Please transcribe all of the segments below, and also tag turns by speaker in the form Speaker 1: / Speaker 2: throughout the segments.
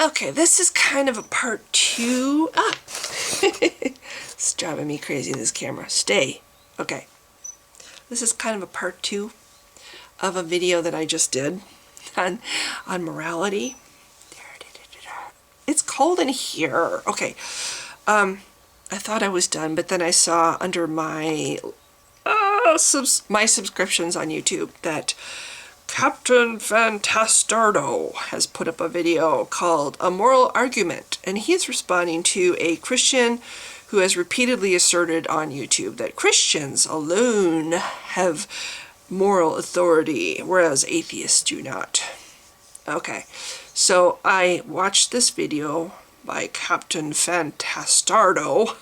Speaker 1: Okay, this is kind of a part 2. It's driving me crazy, this camera. Stay. Okay. This is kind of a part 2 of a video that I just did on morality. It's cold in here. Okay. I thought I was done, but then I saw under my my subscriptions on YouTube that Captain Fantastardo has put up a video called A Moral Argument, and he's responding to a Christian who has repeatedly asserted on YouTube that Christians alone have moral authority, whereas atheists do not. Okay, so I watched this video by Captain Fantastardo,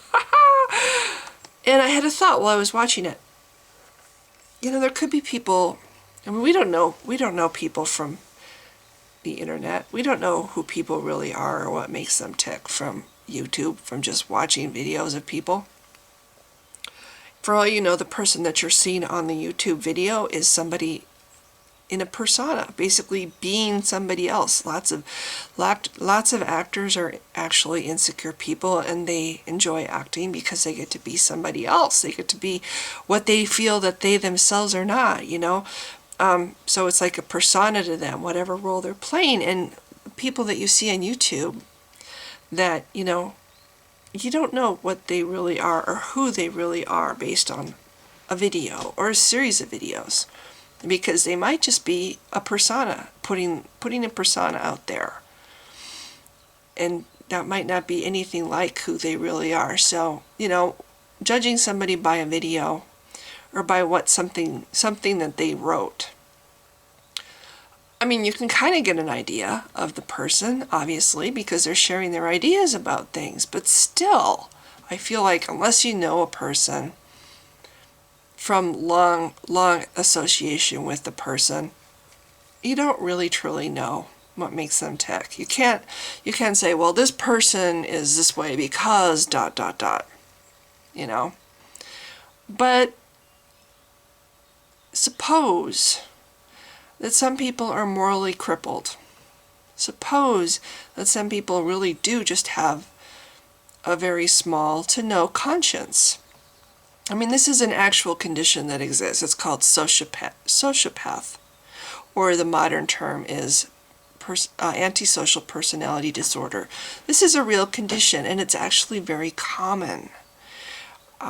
Speaker 1: and I had a thought while I was watching it. You know, there could be people, I mean, we don't know people from the internet. We don't know who people really are or what makes them tick from YouTube, from just watching videos of people. For all you know, the person that you're seeing on the YouTube video is somebody in a persona, basically being somebody else. Lots of actors are actually insecure people, and they enjoy acting because they get to be somebody else. They get to be what they feel that they themselves are not, you know. So it's like a persona to them, whatever role they're playing. And people that you see on YouTube that, you know, you don't know what they really are or who they really are based on a video or a series of videos, because they might just be a persona, putting a persona out there, and that might not be anything like who they really are. So, you know, judging somebody by a video or by what something that they wrote, I mean, you can kind of get an idea of the person, obviously, because they're sharing their ideas about things. But still, I feel like unless you know a person from long association with the person, you don't really truly know what makes them tick. You can't say, well, this person is this way because ... you know. But suppose that some people are morally crippled. Suppose that some people really do just have a very small to no conscience. I mean, this is an actual condition that exists. It's called sociopath, or the modern term is antisocial personality disorder. This is a real condition, and it's actually very common.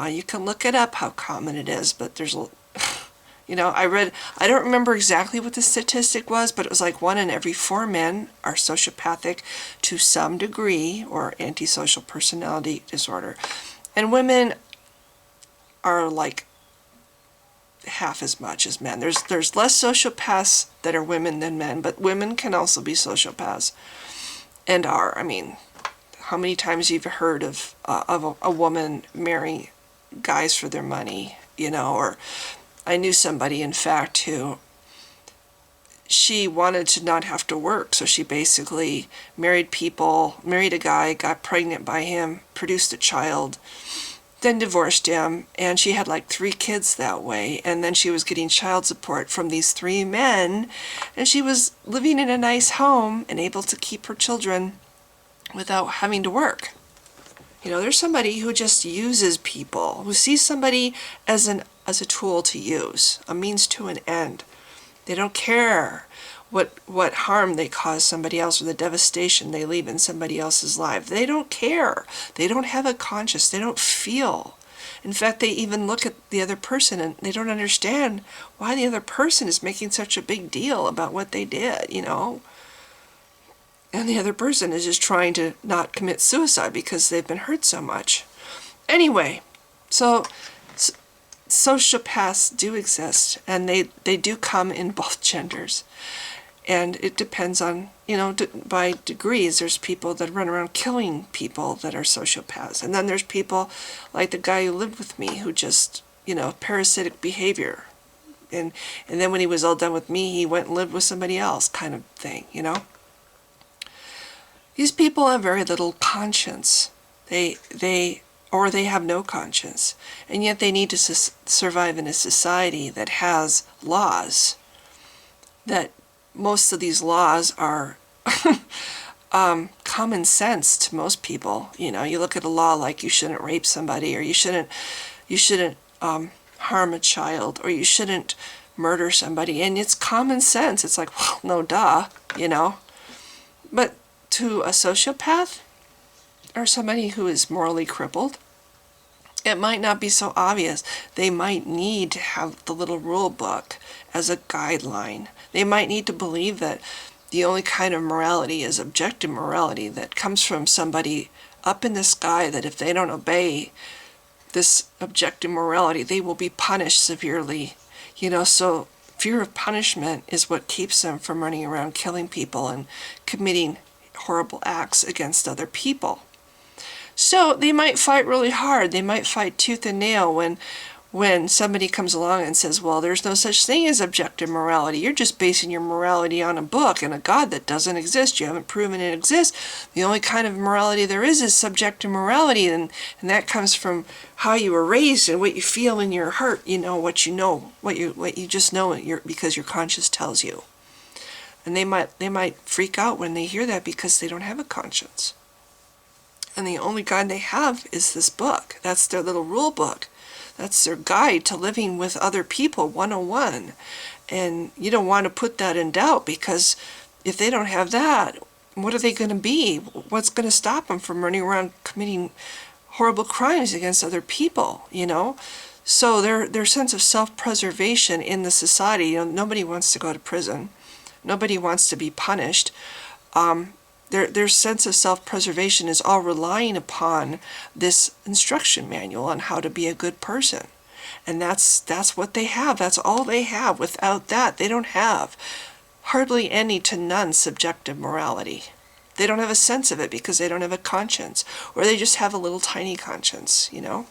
Speaker 1: You can look it up how common it is, but there's a you know, I don't remember exactly what the statistic was, but it was like 1 in every 4 men are sociopathic to some degree, or antisocial personality disorder. And women are like half as much as men. There's less sociopaths that are women than men, but women can also be sociopaths, and are. I mean, how many times you've heard of a woman marrying guys for their money, you know? Or I knew somebody, in fact, who she wanted to not have to work, so she basically married a guy, got pregnant by him, produced a child, then divorced him, and she had like 3 kids that way, and then she was getting child support from these 3 men, and she was living in a nice home and able to keep her children without having to work. You know, there's somebody who just uses people, who sees somebody as a tool to use, a means to an end. They don't care what harm they cause somebody else or the devastation they leave in somebody else's life. They don't care. They don't have a conscience. They don't feel. In fact, they even look at the other person and they don't understand why the other person is making such a big deal about what they did, you know. And the other person is just trying to not commit suicide because they've been hurt so much. Anyway, so sociopaths do exist, and they do come in both genders. And it depends on, you know, by degrees. There's people that run around killing people that are sociopaths. And then there's people like the guy who lived with me who just, you know, parasitic behavior. And then when he was all done with me, he went and lived with somebody else, kind of thing, you know. These people have very little conscience. They have no conscience. And yet they need to survive in a society that has laws, that most of these laws are common sense to most people. You know, you look at a law like you shouldn't rape somebody, or you shouldn't harm a child, or you shouldn't murder somebody, and it's common sense. It's like, well, no duh, you know. But to a sociopath or somebody who is morally crippled, it might not be so obvious. They might need to have the little rule book as a guideline. They might need to believe that the only kind of morality is objective morality that comes from somebody up in the sky, that if they don't obey this objective morality, they will be punished severely. You know, so fear of punishment is what keeps them from running around killing people and committing horrible acts against other people. So they might fight really hard. They might fight tooth and nail when somebody comes along and says, well, there's no such thing as objective morality. You're just basing your morality on a book and a God that doesn't exist. You haven't proven it exists. The only kind of morality there is subjective morality, and that comes from how you were raised and what you feel in your heart. You know, what you just know because your conscience tells you. And they might freak out when they hear that because they don't have a conscience. And the only guide they have is this book. That's their little rule book. That's their guide to living with other people, 101. And you don't want to put that in doubt, because if they don't have that, what are they going to be? What's going to stop them from running around committing horrible crimes against other people, you know? So their sense of self-preservation in the society, you know, nobody wants to go to prison. Nobody wants to be punished. Their sense of self-preservation is all relying upon this instruction manual on how to be a good person. And that's what they have. That's all they have. Without that, they don't have hardly any to none subjective morality. They don't have a sense of it because they don't have a conscience, or they just have a little tiny conscience, you know?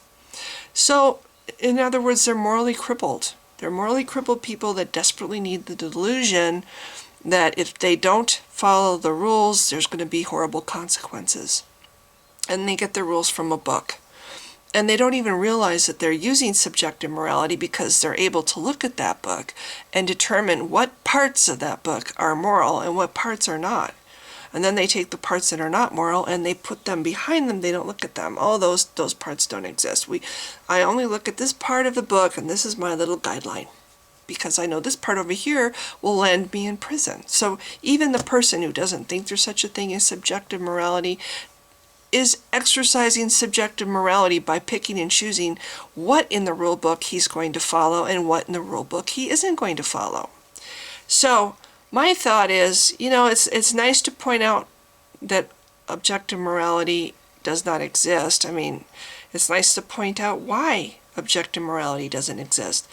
Speaker 1: So, in other words, they're morally crippled. They're morally crippled people that desperately need the delusion that if they don't follow the rules, there's going to be horrible consequences. And they get the rules from a book. And they don't even realize that they're using subjective morality because they're able to look at that book and determine what parts of that book are moral and what parts are not. And then they take the parts that are not moral and they put them behind them. They don't look at them. Oh, those parts don't exist. I only look at this part of the book, and this is my little guideline, because I know this part over here will land me in prison. So even the person who doesn't think there's such a thing as subjective morality is exercising subjective morality by picking and choosing what in the rule book he's going to follow and what in the rule book he isn't going to follow. So my thought is, you know, it's nice to point out that objective morality does not exist. I mean, it's nice to point out why objective morality doesn't exist.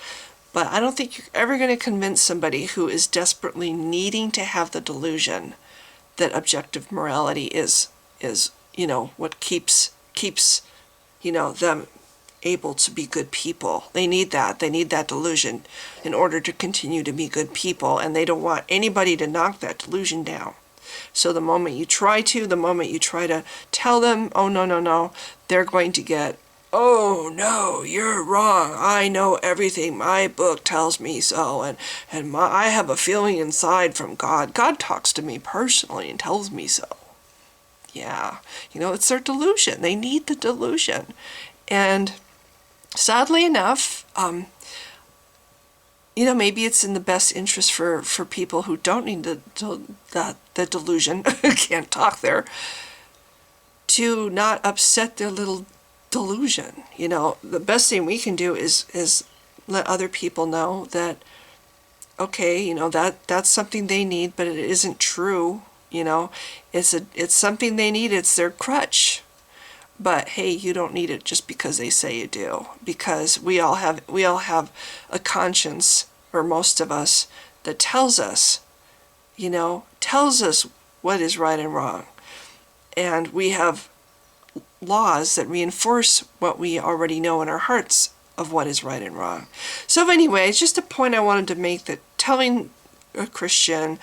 Speaker 1: But I don't think you're ever going to convince somebody who is desperately needing to have the delusion that objective morality is you know, what keeps you know, them able to be good people. They need that. They need that delusion in order to continue to be good people, and they don't want anybody to knock that delusion down. So the moment you try to tell them, oh, no, they're going to get, oh no, you're wrong. I know everything. My book tells me so, and I have a feeling inside from God. God talks to me personally and tells me so. Yeah, you know, it's their delusion. They need the delusion. And sadly enough, you know, maybe it's in the best interest for people who don't need the delusion, can't talk there, to not upset their little delusion. You know, the best thing we can do is let other people know that, okay, you know, that's something they need, but it isn't true. You know, it's something they need. It's their crutch. But hey, you don't need it just because they say you do, because we all have a conscience, or most of us, that tells us, you know, tells us what is right and wrong. And we have laws that reinforce what we already know in our hearts of what is right and wrong. So anyway, it's just a point I wanted to make, that telling a Christian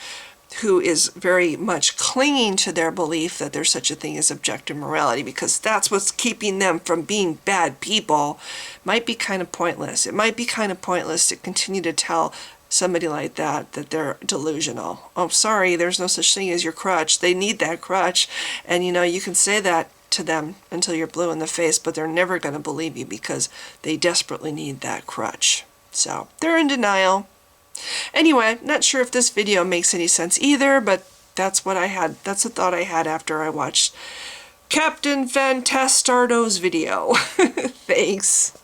Speaker 1: who is very much clinging to their belief that there's such a thing as objective morality, because that's what's keeping them from being bad people, might be kind of pointless. It might be kind of pointless to continue to tell somebody like that they're delusional. Oh, sorry, there's no such thing as your crutch. They need that crutch. And you can say that to them until you're blue in the face, but they're never going to believe you because they desperately need that crutch. So they're in denial. Anyway, not sure if this video makes any sense either, but that's what I had. That's the thought I had after I watched Captain Fantastardo's video. Thanks.